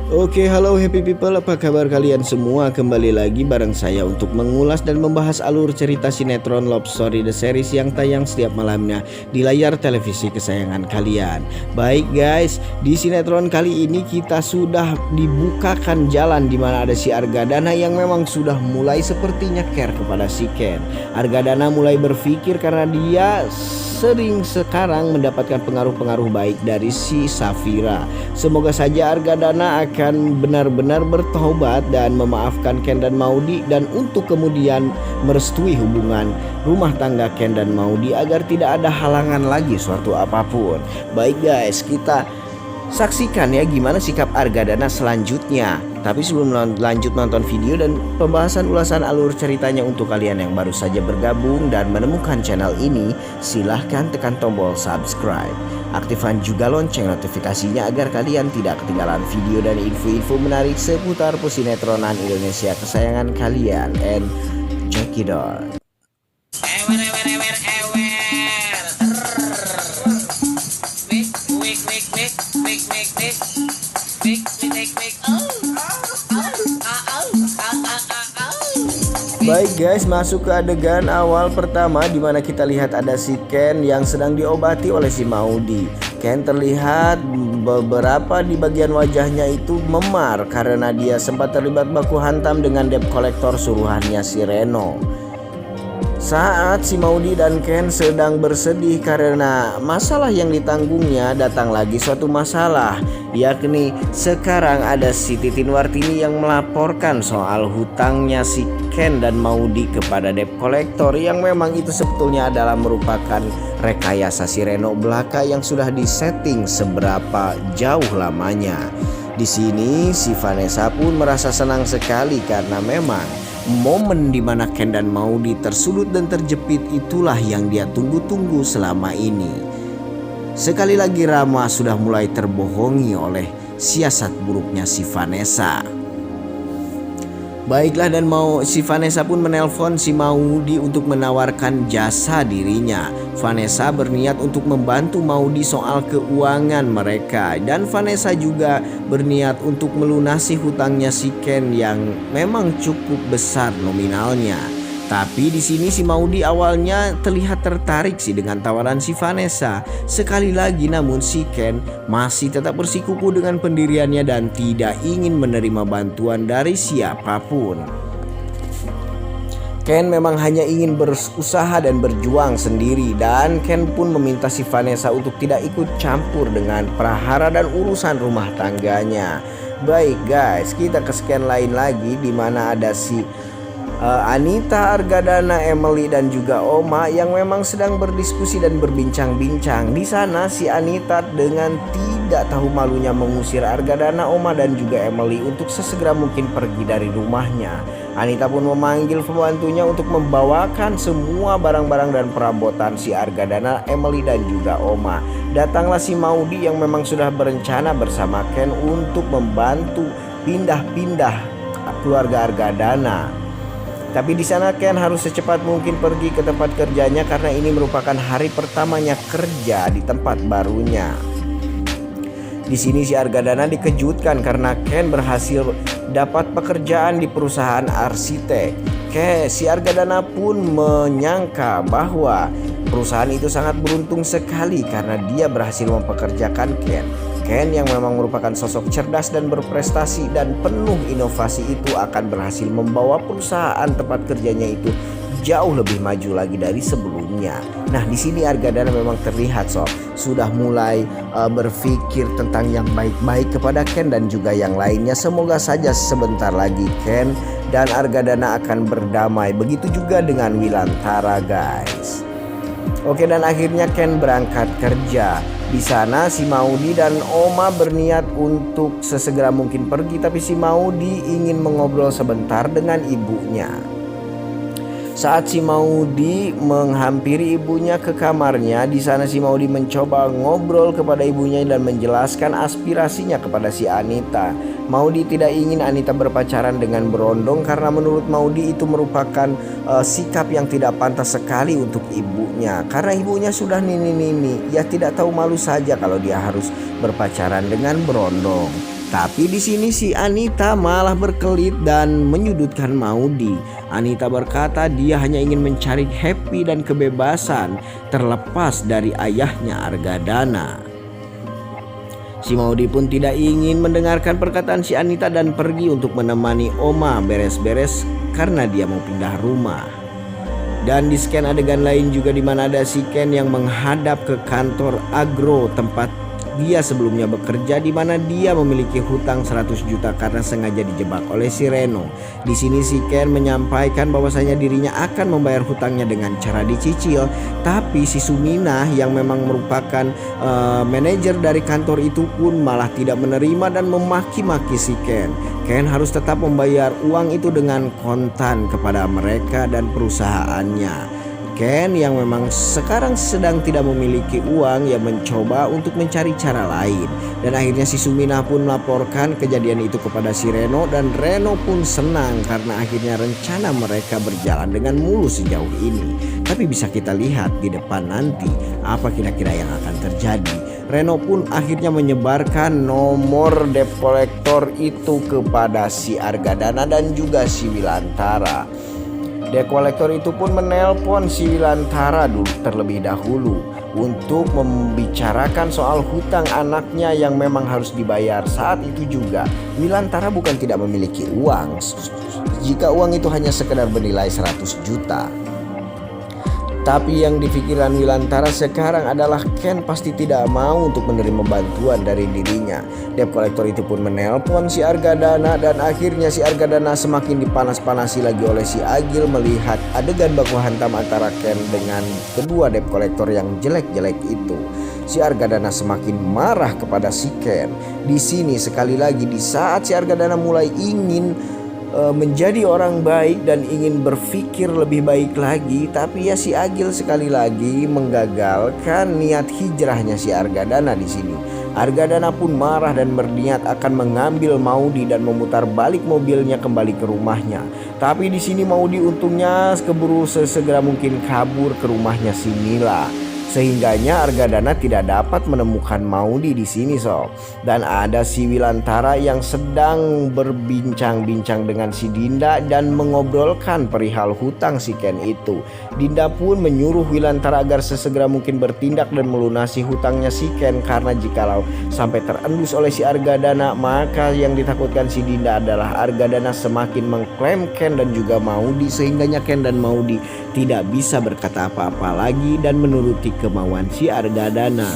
Oke, halo happy people, apa kabar kalian semua? Kembali lagi bareng saya untuk mengulas dan membahas alur cerita sinetron Love Story The Series yang tayang setiap malamnya di layar televisi kesayangan kalian. Baik guys, di sinetron kali ini kita sudah dibukakan jalan di mana ada si Argadana yang memang sudah mulai sepertinya care kepada si Ken. Argadana mulai berpikir karena dia sering sekarang mendapatkan pengaruh-pengaruh baik dari si Safira. Semoga saja Argadana akan benar-benar bertobat dan memaafkan Ken dan Maudi, dan untuk kemudian merestui hubungan rumah tangga Ken dan Maudi agar tidak ada halangan lagi suatu apapun. Baik guys, kita saksikan ya gimana sikap Argadana selanjutnya. Tapi sebelum lanjut nonton video dan pembahasan ulasan alur ceritanya untuk kalian yang baru saja bergabung dan menemukan channel ini, silahkan tekan tombol subscribe. Aktifkan juga lonceng notifikasinya agar kalian tidak ketinggalan video dan info-info menarik seputar pesinetronan Indonesia kesayangan kalian. And check it out. Baik guys, masuk ke adegan awal pertama di mana kita lihat ada si Ken yang sedang diobati oleh si Maudi. Ken terlihat beberapa di bagian wajahnya itu memar karena dia sempat terlibat baku hantam dengan debt collector suruhannya si Reno. Saat si Maudi dan Ken sedang bersedih karena masalah yang ditanggungnya, datang lagi suatu masalah, yakni sekarang ada si Titin Wartini yang melaporkan soal hutangnya si Ken dan Maudi kepada debt collector yang memang itu sebetulnya adalah merupakan rekayasa si Reno belaka yang sudah disetting seberapa jauh lamanya. Di sini si Vanessa pun merasa senang sekali karena memang momen dimana Ken dan Maudi tersudut dan terjepit itulah yang dia tunggu-tunggu selama ini. Sekali lagi Rama sudah mulai terbohongi oleh siasat buruknya si Vanessa. Baiklah, dan si Vanessa pun menelpon si Maudi untuk menawarkan jasa dirinya. Vanessa berniat untuk membantu Maudi soal keuangan mereka, dan Vanessa juga berniat untuk melunasi hutangnya si Ken yang memang cukup besar nominalnya. Tapi di sini si Maudi awalnya terlihat tertarik sih dengan tawaran si Vanessa. Sekali lagi namun si Ken masih tetap bersikukuh dengan pendiriannya dan tidak ingin menerima bantuan dari siapapun. Ken memang hanya ingin berusaha dan berjuang sendiri, dan Ken pun meminta si Vanessa untuk tidak ikut campur dengan prahara dan urusan rumah tangganya. Baik guys, kita ke scan lain lagi di mana ada si Anita, Argadana, Emily dan juga Oma yang memang sedang berdiskusi dan berbincang-bincang. Di sana si Anita dengan tidak tahu malunya mengusir Argadana, Oma dan juga Emily untuk sesegera mungkin pergi dari rumahnya. Anita pun memanggil pembantunya untuk membawakan semua barang-barang dan perabotan si Argadana, Emily dan juga Oma. Datanglah si Maudi yang memang sudah berencana bersama Ken untuk membantu pindah-pindah keluarga Argadana. Tapi di sana Ken harus secepat mungkin pergi ke tempat kerjanya karena ini merupakan hari pertamanya kerja di tempat barunya. Di sini si Argadana dikejutkan karena Ken berhasil dapat pekerjaan di perusahaan arsitek. Si Argadana pun menyangka bahwa perusahaan itu sangat beruntung sekali karena dia berhasil mempekerjakan Ken. Ken yang memang merupakan sosok cerdas dan berprestasi dan penuh inovasi itu akan berhasil membawa perusahaan tempat kerjanya itu jauh lebih maju lagi dari sebelumnya. Nah, di sini Argadana memang terlihat sudah mulai berpikir tentang yang baik-baik kepada Ken dan juga yang lainnya. Semoga saja sebentar lagi Ken dan Argadana akan berdamai. Begitu juga dengan Wilantara guys. Oke, dan akhirnya Ken berangkat kerja. Di sana si Maudi dan Oma berniat untuk sesegera mungkin pergi, tapi si Maudi ingin mengobrol sebentar dengan ibunya. Saat si Maudi menghampiri ibunya ke kamarnya, di sana si Maudi mencoba ngobrol kepada ibunya dan menjelaskan aspirasinya kepada si Anita. Maudi tidak ingin Anita berpacaran dengan Berondong karena menurut Maudi itu merupakan sikap yang tidak pantas sekali untuk ibunya. Karena ibunya sudah nini-nini, ia tidak tahu malu saja kalau dia harus berpacaran dengan Berondong. Tapi di sini si Anita malah berkelit dan menyudutkan Maudy. Anita berkata dia hanya ingin mencari happy dan kebebasan terlepas dari ayahnya Argadana. Si Maudy pun tidak ingin mendengarkan perkataan si Anita dan pergi untuk menemani Oma beres-beres karena dia mau pindah rumah. Dan di scan adegan lain juga di mana ada si Ken yang menghadap ke kantor Agro tempat dia sebelumnya bekerja, di mana dia memiliki hutang 100 juta karena sengaja dijebak oleh si Reno. Di sini si Ken menyampaikan bahwasanya dirinya akan membayar hutangnya dengan cara dicicil, tapi si Suminah yang memang merupakan manajer dari kantor itu pun malah tidak menerima dan memaki-maki si Ken. Ken harus tetap membayar uang itu dengan kontan kepada mereka dan perusahaannya. Ken yang memang sekarang sedang tidak memiliki uang yang mencoba untuk mencari cara lain. Dan akhirnya si Suminah pun melaporkan kejadian itu kepada si Reno, dan Reno pun senang karena akhirnya rencana mereka berjalan dengan mulus sejauh ini. Tapi bisa kita lihat di depan nanti apa kira-kira yang akan terjadi. Reno pun akhirnya menyebarkan nomor debt collector itu kepada si Argadana dan juga si Wilantara. Debt collector itu pun menelpon si Wilantara terlebih dahulu untuk membicarakan soal hutang anaknya yang memang harus dibayar. Saat itu juga Wilantara bukan tidak memiliki uang, jika uang itu hanya sekedar bernilai 100 juta. Tapi yang di pikiran Wilantara sekarang adalah Ken pasti tidak mau untuk menerima bantuan dari dirinya. Debt collector itu pun menelpon si Argadana, dan akhirnya si Argadana semakin dipanas-panasi lagi oleh si Agil melihat adegan baku hantam antara Ken dengan kedua debt collector yang jelek-jelek itu. Si Argadana semakin marah kepada si Ken. Di sini sekali lagi di saat si Argadana mulai ingin menjadi orang baik dan ingin berpikir lebih baik lagi, tapi ya si Agil sekali lagi menggagalkan niat hijrahnya si Argadana di sini. Argadana pun marah dan berniat akan mengambil Maudy dan memutar balik mobilnya kembali ke rumahnya. Tapi di sini Maudy untungnya keburu sesegera mungkin kabur ke rumahnya si Mila. Sehingganya Argadana tidak dapat menemukan Maudy di sini sob. Dan ada si Wilantara yang sedang berbincang-bincang dengan si Dinda dan mengobrolkan perihal hutang si Ken itu. Dinda pun menyuruh Wilantara agar sesegera mungkin bertindak dan melunasi hutangnya si Ken, karena jikalau sampai terendus oleh si Argadana, maka yang ditakutkan si Dinda adalah Argadana semakin mengklaim Ken dan juga Maudy, sehingganya Ken dan Maudy tidak bisa berkata apa-apa lagi dan menuruti kemauan si Argadana.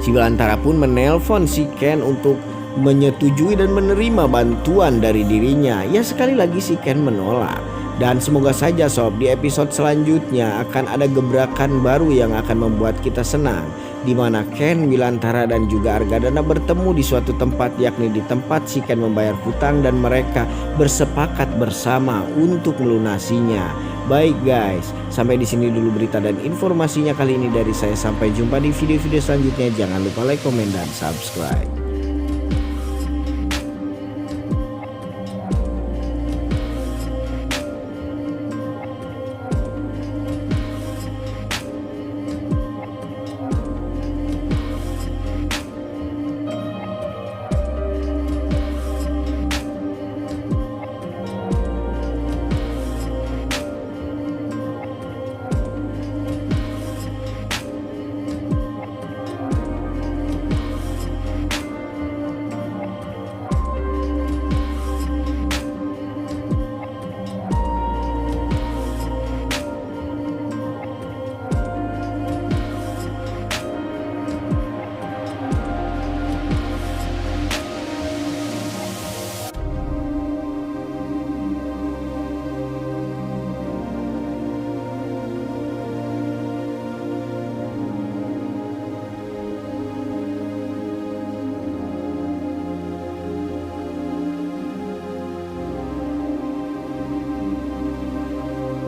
Si Wilantara pun menelpon si Ken untuk menyetujui dan menerima bantuan dari dirinya. Ya sekali lagi si Ken menolak. Dan semoga saja sob di episode selanjutnya akan ada gebrakan baru yang akan membuat kita senang, di mana Ken, Wilantara dan juga Argadana bertemu di suatu tempat, yakni di tempat si Ken membayar hutang dan mereka bersepakat bersama untuk melunasinya. Baik guys, sampai di sini dulu berita dan informasinya kali ini dari saya. Sampai jumpa di video-video selanjutnya. Jangan lupa like, komen, dan subscribe.